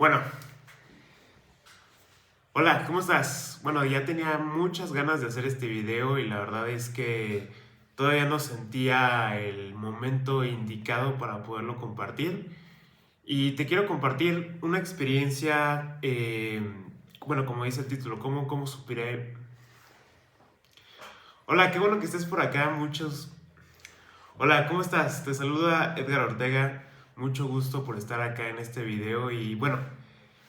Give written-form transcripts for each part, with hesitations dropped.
Bueno, hola, ¿cómo estás? Bueno, ya tenía muchas ganas de hacer este video y la verdad es que todavía no sentía el momento indicado para poderlo compartir. Y te quiero compartir una experiencia, bueno, como dice el título, ¿cómo superé? Hola, qué bueno que estés por acá, muchos. Hola, ¿cómo estás? Te saluda Edgar Ortega, mucho gusto por estar acá en este video y bueno,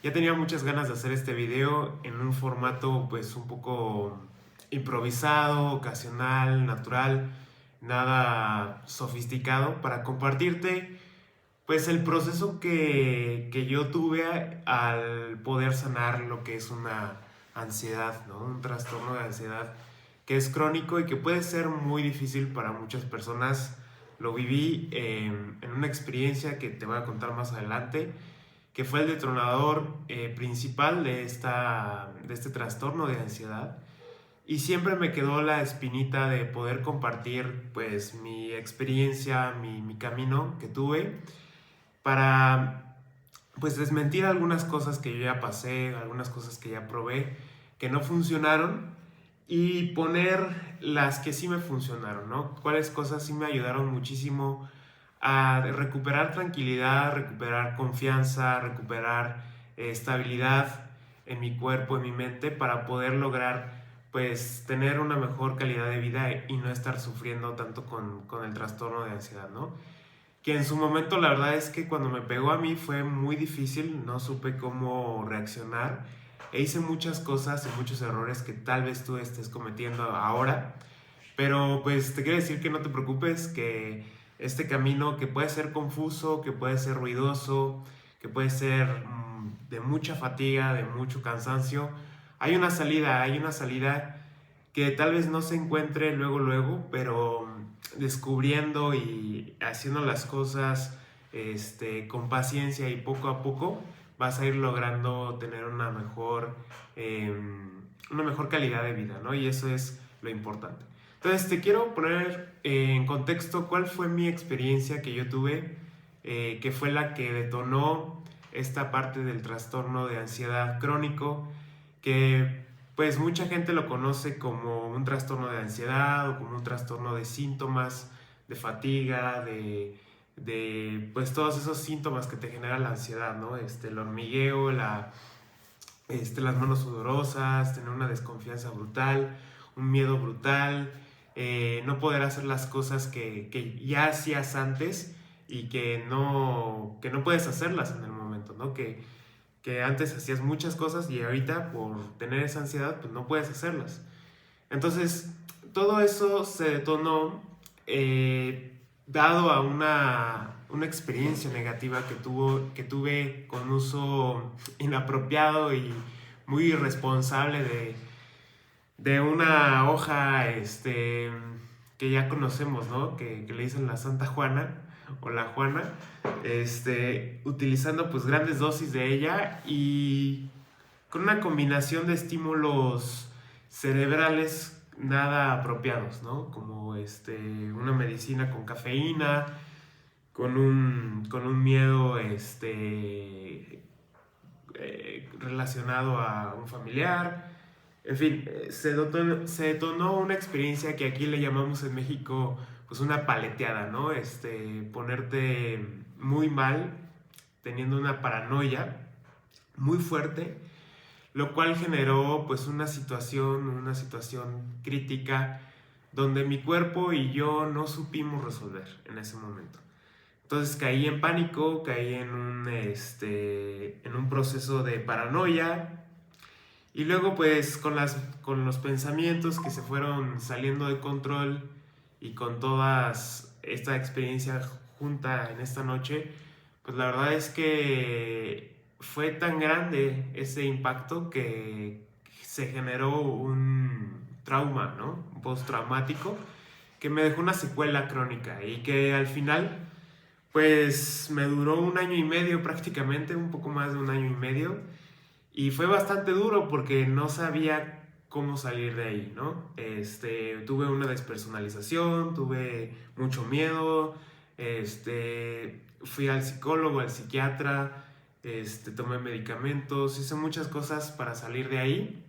ya tenía muchas ganas de hacer este video en un formato pues un poco improvisado, ocasional, natural, nada sofisticado para compartirte pues el proceso que yo tuve al poder sanar lo que es una ansiedad, ¿no? Un trastorno de ansiedad que es crónico y que puede ser muy difícil para muchas personas. Lo viví en una experiencia que te voy a contar más adelante, que fue el detonador principal de este trastorno de ansiedad. Y siempre me quedó la espinita de poder compartir pues mi experiencia, mi camino que tuve para pues desmentir algunas cosas que yo ya pasé, algunas cosas que ya probé, que no funcionaron y poner las que sí me funcionaron, ¿no? Cuáles cosas sí me ayudaron muchísimo a recuperar tranquilidad, recuperar confianza, recuperar estabilidad en mi cuerpo, en mi mente, para poder lograr pues tener una mejor calidad de vida y no estar sufriendo tanto con el trastorno de ansiedad, ¿no? Que en su momento la verdad es que cuando me pegó a mí fue muy difícil, no supe cómo reaccionar e hice muchas cosas y muchos errores que tal vez tú estés cometiendo ahora, pero pues te quiero decir que no te preocupes, que este camino que puede ser confuso, que puede ser ruidoso, que puede ser de mucha fatiga, de mucho cansancio, hay una salida que tal vez no se encuentre luego, luego, pero descubriendo y haciendo las cosas con paciencia y poco a poco vas a ir logrando tener una mejor calidad de vida, ¿no? Y eso es lo importante. Entonces te quiero poner en contexto cuál fue mi experiencia que yo tuve, que fue la que detonó esta parte del trastorno de ansiedad crónico, que pues mucha gente lo conoce como un trastorno de ansiedad o como un trastorno de síntomas, de fatiga, de pues todos esos síntomas que te genera la ansiedad, ¿no? El hormigueo, las manos sudorosas, tener una desconfianza brutal, un miedo brutal, no poder hacer las cosas que ya hacías antes y que no puedes hacerlas en el momento, ¿no? Que antes hacías muchas cosas y ahorita por tener esa ansiedad pues no puedes hacerlas. Entonces todo eso se detonó dado a una experiencia negativa que tuve con uso inapropiado y muy irresponsable de una hoja que ya conocemos, ¿no? Que le dicen la Santa Juana o la Juana, utilizando pues grandes dosis de ella y con una combinación de estímulos cerebrales nada apropiados, ¿no? Como una medicina con cafeína, con un miedo relacionado a un familiar. En fin, se detonó una experiencia que aquí le llamamos en México pues una paleteada, ¿no? Ponerte muy mal, teniendo una paranoia muy fuerte, lo cual generó pues una situación crítica donde mi cuerpo y yo no supimos resolver en ese momento. Entonces caí en pánico, caí en un proceso de paranoia y luego pues con los pensamientos que se fueron saliendo de control y con todas esta experiencia junta en esta noche, pues la verdad es que fue tan grande ese impacto que se generó un trauma, ¿no? Un postraumático que me dejó una secuela crónica y que al final pues me duró un año y medio prácticamente, un poco más de un año y medio. Y fue bastante duro porque no sabía cómo salir de ahí, ¿no? Tuve una despersonalización, tuve mucho miedo, fui al psicólogo, al psiquiatra, tomé medicamentos, hice muchas cosas para salir de ahí.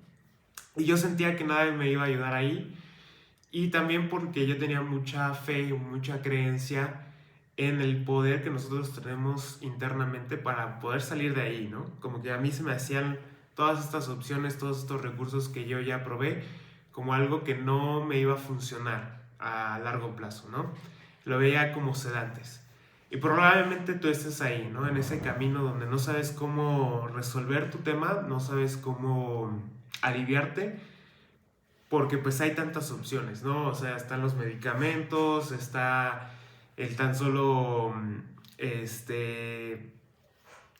Y yo sentía que nadie me iba a ayudar ahí. Y también porque yo tenía mucha fe, mucha creencia en el poder que nosotros tenemos internamente para poder salir de ahí, ¿no? Como que a mí se me hacían todas estas opciones, todos estos recursos que yo ya probé, como algo que no me iba a funcionar a largo plazo, ¿no? Lo veía como sedantes. Y probablemente tú estés ahí, ¿no? En ese camino donde no sabes cómo resolver tu tema, no sabes cómo aliviarte, porque pues hay tantas opciones, ¿no? O sea, están los medicamentos, está el tan solo,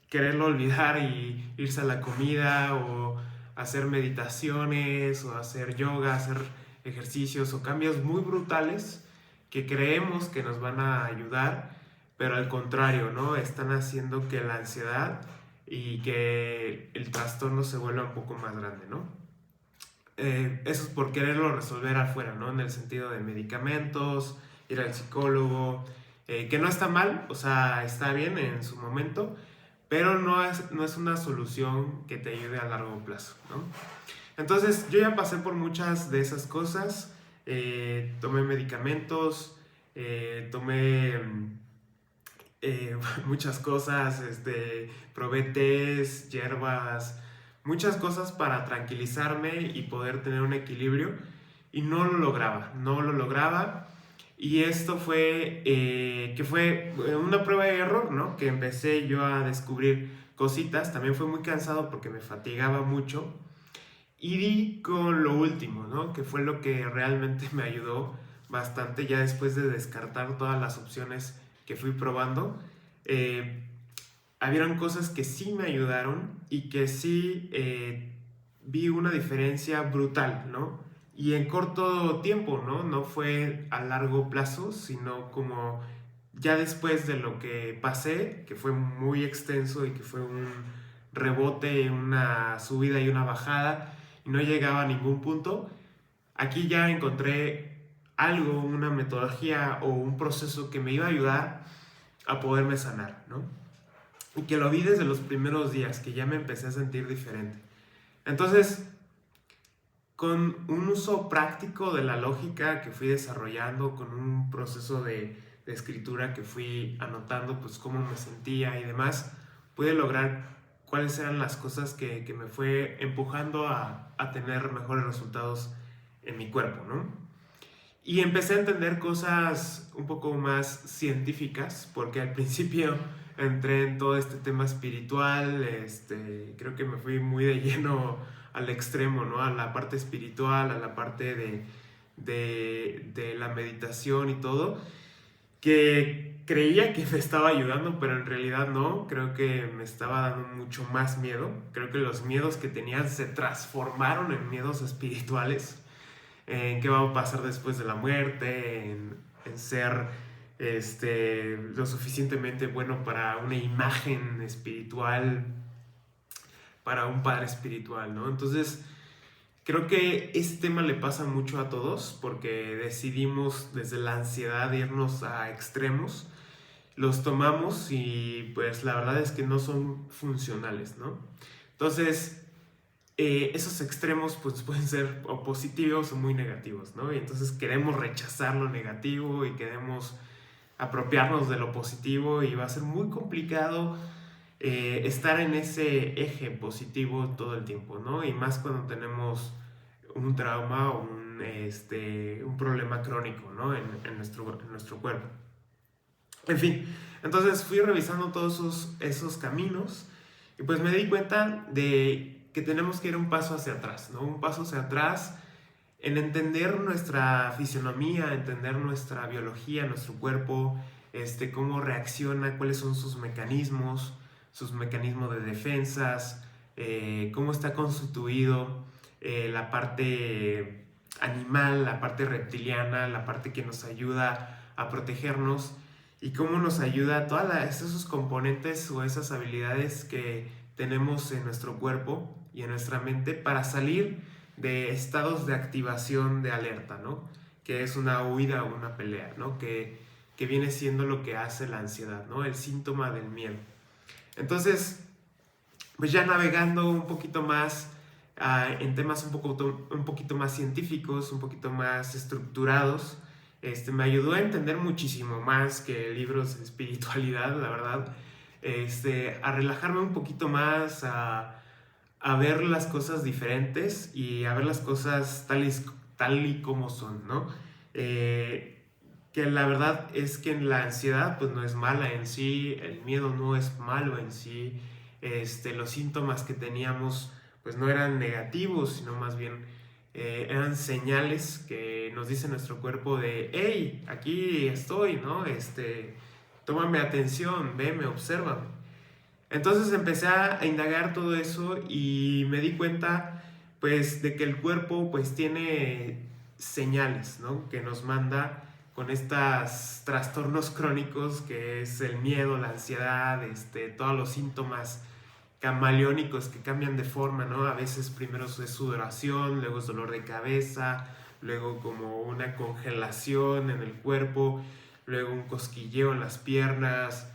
quererlo olvidar y irse a la comida o hacer meditaciones o hacer yoga, hacer ejercicios o cambios muy brutales que creemos que nos van a ayudar, pero al contrario, ¿no? Están haciendo que la ansiedad y que el trastorno se vuelva un poco más grande, ¿no? Eso es por quererlo resolver afuera, ¿no? En el sentido de medicamentos, ir al psicólogo, que no está mal, o sea, está bien en su momento, pero no es una solución que te ayude a largo plazo, ¿no? Entonces, yo ya pasé por muchas de esas cosas, tomé medicamentos, tomé muchas cosas, probé tés, hierbas, muchas cosas para tranquilizarme y poder tener un equilibrio y no lo lograba y esto fue, que fue una prueba de error, ¿no? Que empecé yo a descubrir cositas, también fue muy cansado porque me fatigaba mucho y di con lo último, ¿no? Que fue lo que realmente me ayudó bastante ya después de descartar todas las opciones que fui probando. Eh, Habían cosas que sí me ayudaron y que sí vi una diferencia brutal, ¿no? Y en corto tiempo, ¿no? No fue a largo plazo, sino como ya después de lo que pasé, que fue muy extenso y que fue un rebote, una subida y una bajada, y no llegaba a ningún punto, aquí ya encontré algo, una metodología o un proceso que me iba a ayudar a poderme sanar, ¿no? Y que lo vi desde los primeros días, que ya me empecé a sentir diferente. Entonces, con un uso práctico de la lógica que fui desarrollando, con un proceso de escritura que fui anotando, pues cómo me sentía y demás, pude lograr cuáles eran las cosas que me fue empujando a tener mejores resultados en mi cuerpo, ¿no? Y empecé a entender cosas un poco más científicas, porque al principio entré en todo este tema espiritual, creo que me fui muy de lleno al extremo, ¿no? A la parte espiritual, a la parte de la meditación y todo, que creía que me estaba ayudando, pero en realidad no, creo que me estaba dando mucho más miedo, creo que los miedos que tenía se transformaron en miedos espirituales, en qué va a pasar después de la muerte, en ser lo suficientemente bueno para una imagen espiritual, para un padre espiritual, ¿no? Entonces, creo que este tema le pasa mucho a todos porque decidimos desde la ansiedad irnos a extremos, los tomamos y pues la verdad es que no son funcionales, ¿no? Entonces, esos extremos pues pueden ser o positivos o muy negativos, ¿no? Y entonces queremos rechazar lo negativo y queremos apropiarnos de lo positivo y va a ser muy complicado estar en ese eje positivo todo el tiempo, ¿no? Y más cuando tenemos un trauma o un problema crónico, ¿no? En nuestro cuerpo. En fin, entonces fui revisando todos esos caminos y pues me di cuenta de que tenemos que ir un paso hacia atrás, ¿no? Un paso hacia atrás en entender nuestra fisionomía, entender nuestra biología, nuestro cuerpo, cómo reacciona, cuáles son sus mecanismos de defensas, cómo está constituido la parte animal, la parte reptiliana, la parte que nos ayuda a protegernos y cómo nos ayuda todos esos componentes o esas habilidades que tenemos en nuestro cuerpo y en nuestra mente para salir de estados de activación de alerta, ¿no? Que es una huida o una pelea, ¿no? Que viene siendo lo que hace la ansiedad, ¿no? El síntoma del miedo. Entonces, pues ya navegando un poquito más en temas un poquito más científicos, un poquito más estructurados, me ayudó a entender muchísimo más que libros de espiritualidad, la verdad, a relajarme un poquito más, a ver las cosas diferentes y a ver las cosas tal y como son, ¿no? Que la verdad es que la ansiedad pues no es mala en sí, el miedo no es malo en sí, los síntomas que teníamos pues no eran negativos, sino más bien eran señales que nos dice nuestro cuerpo de, hey, aquí estoy, ¿no? Tómame atención, veme, obsérvame. Entonces empecé a indagar todo eso y me di cuenta pues de que el cuerpo pues tiene señales, ¿no? Que nos manda con estos trastornos crónicos que es el miedo, la ansiedad, todos los síntomas camaleónicos que cambian de forma, ¿no? A veces primero es sudoración, luego es dolor de cabeza, luego como una congelación en el cuerpo, luego un cosquilleo en las piernas,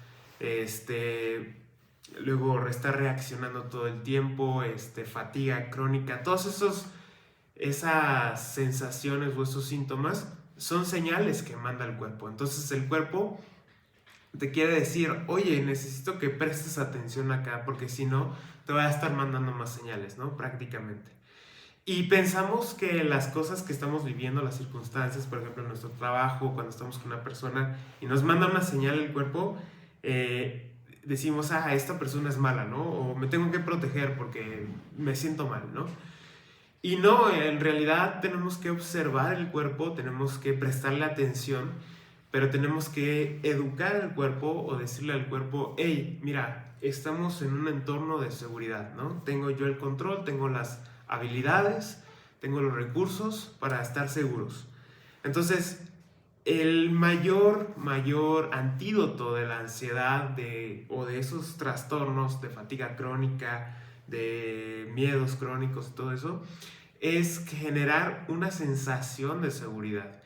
luego está reaccionando todo el tiempo, fatiga crónica, esas sensaciones o esos síntomas son señales que manda el cuerpo. Entonces el cuerpo te quiere decir, oye, necesito que prestes atención acá porque si no te va a estar mandando más señales, ¿no? Prácticamente. Y pensamos que las cosas que estamos viviendo, las circunstancias, por ejemplo, en nuestro trabajo, cuando estamos con una persona y nos manda una señal el cuerpo, decimos, esta persona es mala, ¿no? O me tengo que proteger porque me siento mal, ¿no? Y no, en realidad tenemos que observar el cuerpo, tenemos que prestarle atención, pero tenemos que educar al cuerpo o decirle al cuerpo, hey, mira, estamos en un entorno de seguridad, ¿no? Tengo yo el control, tengo las habilidades, tengo los recursos para estar seguros. Entonces, el mayor antídoto de la ansiedad o de esos trastornos de fatiga crónica, de miedos crónicos y todo eso, es generar una sensación de seguridad.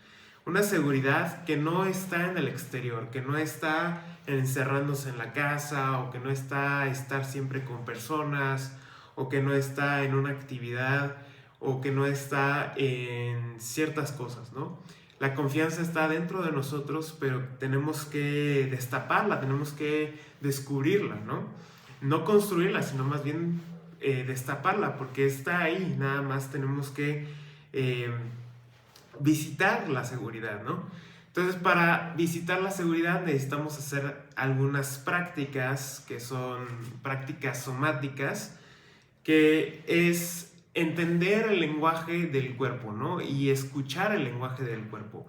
Una seguridad que no está en el exterior, que no está encerrándose en la casa, o que no está estar siempre con personas, o que no está en una actividad, o que no está en ciertas cosas, ¿no? La confianza está dentro de nosotros, pero tenemos que destaparla, tenemos que descubrirla, ¿no? No construirla, sino más bien destaparla, porque está ahí, nada más tenemos que visitar la seguridad, ¿no? Entonces, para visitar la seguridad necesitamos hacer algunas prácticas que son prácticas somáticas, que es entender el lenguaje del cuerpo, ¿no? Y escuchar el lenguaje del cuerpo.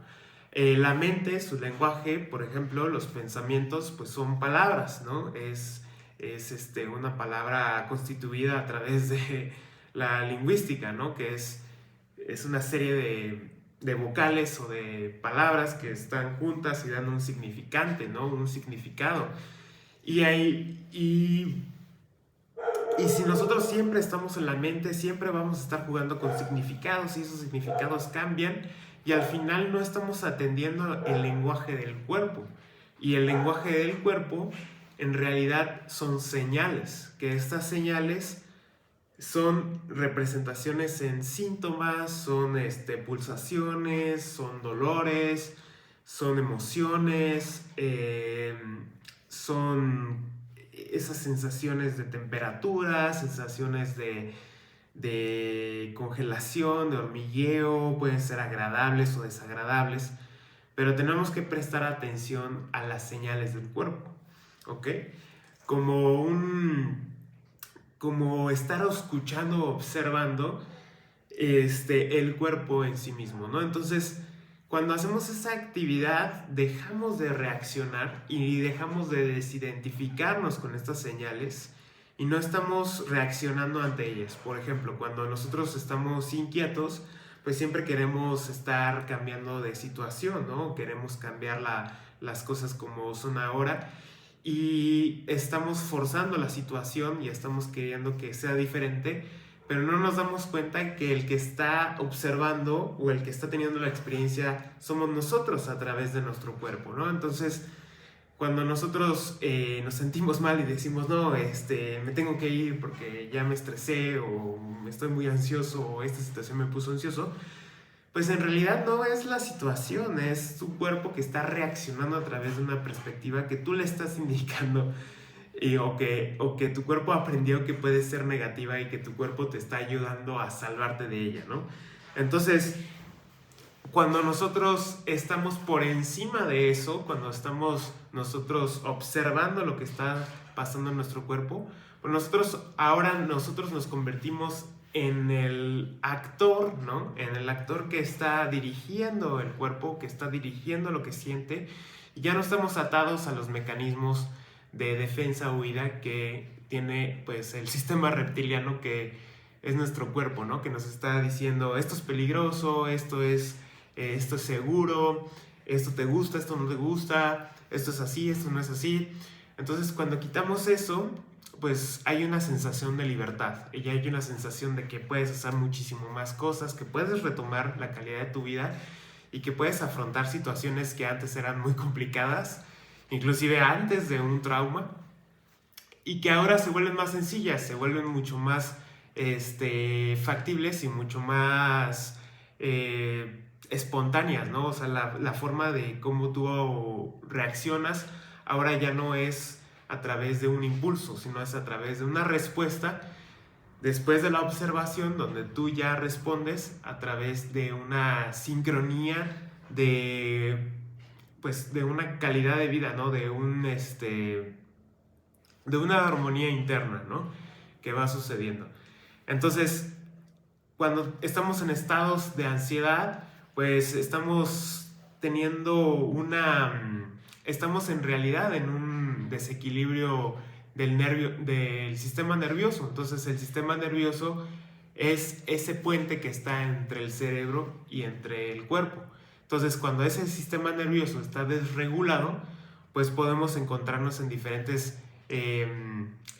La mente, su lenguaje, por ejemplo, los pensamientos, pues son palabras, ¿no? Es una palabra constituida a través de la lingüística, ¿no? Que es una serie de vocales o de palabras que están juntas y dan un significante, ¿no? Un significado. Y si nosotros siempre estamos en la mente, siempre vamos a estar jugando con significados y esos significados cambian y al final no estamos atendiendo el lenguaje del cuerpo. Y el lenguaje del cuerpo en realidad son señales, que estas señales son representaciones en síntomas, son pulsaciones, son dolores, son emociones, son esas sensaciones de temperatura, sensaciones de congelación, de hormigueo, pueden ser agradables o desagradables, pero tenemos que prestar atención a las señales del cuerpo, ¿ok? Como estar escuchando, observando el cuerpo en sí mismo, ¿no? Entonces, cuando hacemos esa actividad, dejamos de reaccionar y dejamos de desidentificarnos con estas señales y no estamos reaccionando ante ellas. Por ejemplo, cuando nosotros estamos inquietos, pues siempre queremos estar cambiando de situación, ¿no? Queremos cambiar las cosas como son ahora y estamos forzando la situación y estamos queriendo que sea diferente, pero no nos damos cuenta que el que está observando o el que está teniendo la experiencia somos nosotros a través de nuestro cuerpo, ¿no? Entonces, cuando nosotros nos sentimos mal y decimos, no, me tengo que ir porque ya me estresé o estoy muy ansioso o esta situación me puso ansioso, pues en realidad no es la situación, es tu cuerpo que está reaccionando a través de una perspectiva que tú le estás indicando o que tu cuerpo aprendió que puede ser negativa y que tu cuerpo te está ayudando a salvarte de ella, ¿no? Entonces, cuando nosotros estamos por encima de eso, cuando estamos nosotros observando lo que está pasando en nuestro cuerpo, pues nosotros nos convertimos en el actor, ¿no? En el actor que está dirigiendo el cuerpo, que está dirigiendo lo que siente, y ya no estamos atados a los mecanismos de defensa o huida que tiene pues el sistema reptiliano, que es nuestro cuerpo, ¿no? Que nos está diciendo esto es peligroso, esto es seguro, esto te gusta, esto no te gusta, esto es así, esto no es así. Entonces cuando quitamos eso, pues hay una sensación de libertad y hay una sensación de que puedes hacer muchísimo más cosas, que puedes retomar la calidad de tu vida y que puedes afrontar situaciones que antes eran muy complicadas, inclusive antes de un trauma, y que ahora se vuelven más sencillas, se vuelven mucho más factibles y mucho más espontáneas, ¿no? O sea, la forma de cómo tú reaccionas ahora ya no es a través de un impulso, sino es a través de una respuesta después de la observación, donde tú ya respondes a través de una sincronía pues, de una calidad de vida, ¿no? De una armonía interna, ¿no? Que va sucediendo. Entonces, cuando estamos en estados de ansiedad, pues estamos estamos en realidad en un desequilibrio del sistema nervioso. Entonces el sistema nervioso es ese puente que está entre el cerebro y entre el cuerpo. Entonces cuando ese sistema nervioso está desregulado, pues podemos encontrarnos en diferentes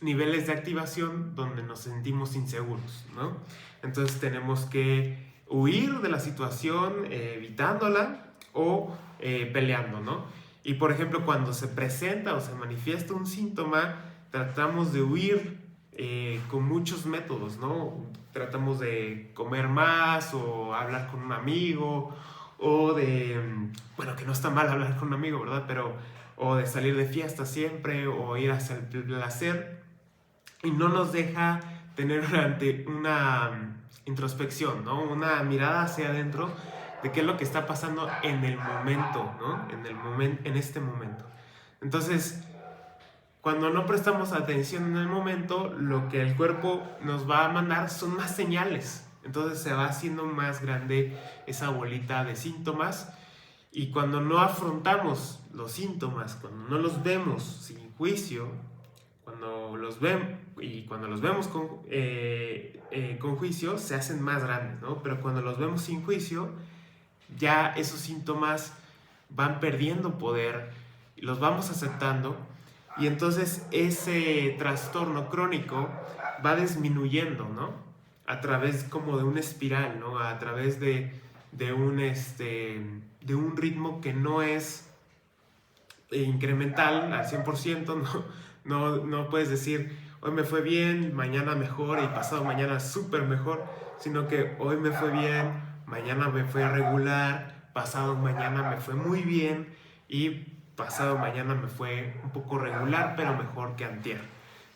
niveles de activación donde nos sentimos inseguros, ¿no? Entonces tenemos que huir de la situación evitándola o peleando, ¿no? Y por ejemplo, cuando se presenta o se manifiesta un síntoma, tratamos de huir con muchos métodos, ¿no? Tratamos de comer más o hablar con un amigo o bueno, que no está mal hablar con un amigo, ¿verdad? O de salir de fiesta siempre o ir hacia el placer, y no nos deja tener una introspección, ¿no? Una mirada hacia adentro de qué es lo que está pasando en el momento, ¿no? En este momento. Entonces, cuando no prestamos atención en el momento, lo que el cuerpo nos va a mandar son más señales. Entonces se va haciendo más grande esa bolita de síntomas, y cuando no afrontamos los síntomas, cuando no los vemos sin juicio, cuando los vemos con juicio, se hacen más grandes, ¿no? Pero cuando los vemos sin juicio, ya esos síntomas van perdiendo poder, los vamos aceptando, y entonces ese trastorno crónico va disminuyendo, ¿no? A través como de una espiral, ¿no? A través de un ritmo que no es incremental al 100%, no puedes decir hoy me fue bien, mañana mejor y pasado mañana súper mejor, sino que hoy me fue bien, mañana me fue regular, pasado mañana me fue muy bien y pasado mañana me fue un poco regular, pero mejor que antier.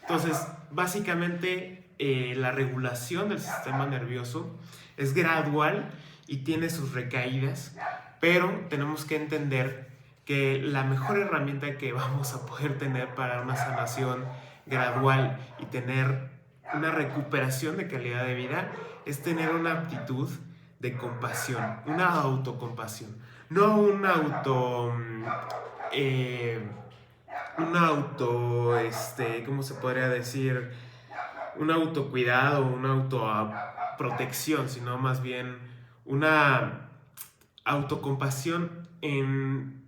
Entonces, básicamente la regulación del sistema nervioso es gradual y tiene sus recaídas, pero tenemos que entender que la mejor herramienta que vamos a poder tener para una sanación gradual y tener una recuperación de calidad de vida es tener una actitud de compasión, una autocompasión, no ¿cómo se podría decir? Un autocuidado, una autoprotección, sino más bien una autocompasión en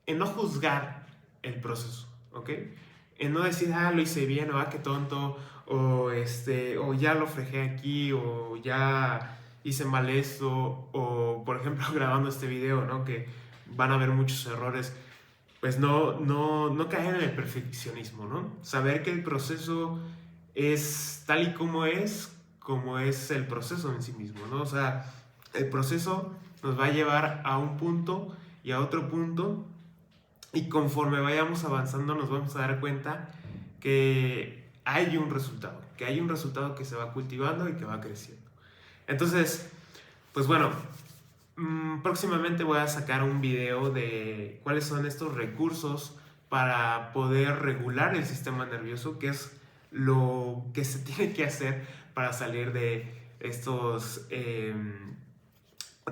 no juzgar el proceso, ¿ok? En no decir, lo hice bien, o qué tonto, o ya lo frejé aquí, o ya hice mal esto, o por ejemplo grabando este video, ¿no? Que van a haber muchos errores. pues no caer en el perfeccionismo, ¿no? Saber que el proceso es tal y como es el proceso en sí mismo, ¿no? O sea, el proceso nos va a llevar a un punto y a otro punto, y conforme vayamos avanzando nos vamos a dar cuenta que hay un resultado que se va cultivando y que va creciendo. Entonces, pues bueno, próximamente voy a sacar un video de cuáles son estos recursos para poder regular el sistema nervioso, que es lo que se tiene que hacer para salir de estos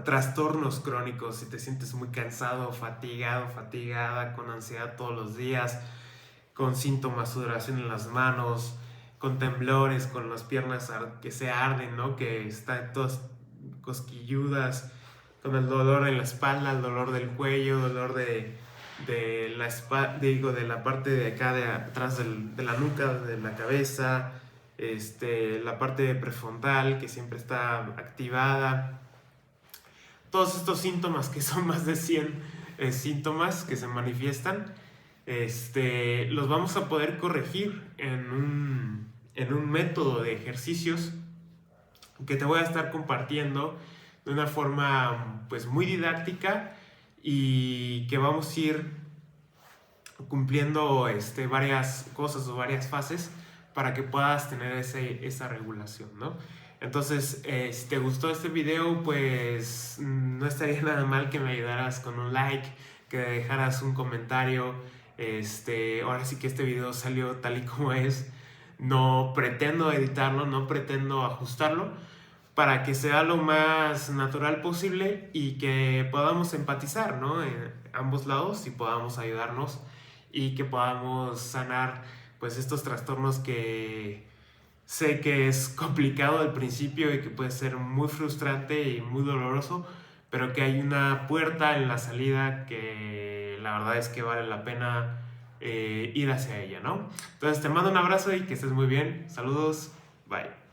trastornos crónicos. Si te sientes muy cansado, fatigado, fatigada, con ansiedad todos los días, con síntomas, sudoración en las manos, con temblores, con las piernas que se arden, ¿no? Que están todas cosquilludas, con el dolor en la espalda, el dolor del cuello, dolor de la de la parte de acá de atrás de la nuca, de la cabeza, la parte prefrontal que siempre está activada. Todos estos síntomas, que son más de 100 síntomas que se manifiestan, los vamos a poder corregir en un método de ejercicios que te voy a estar compartiendo de una forma pues muy didáctica, y que vamos a ir cumpliendo varias cosas o varias fases para que puedas tener esa regulación, ¿no? Entonces, si te gustó este video, pues no estaría nada mal que me ayudaras con un like, que dejaras un comentario. Ahora sí que este video salió tal y como es. No pretendo editarlo, no pretendo ajustarlo, para que sea lo más natural posible y que podamos empatizar, ¿no? En ambos lados, y podamos ayudarnos y que podamos sanar pues estos trastornos que sé que es complicado al principio y que puede ser muy frustrante y muy doloroso, pero que hay una puerta en la salida que la verdad es que vale la pena ir hacia ella, ¿no? Entonces te mando un abrazo y que estés muy bien. Saludos, bye.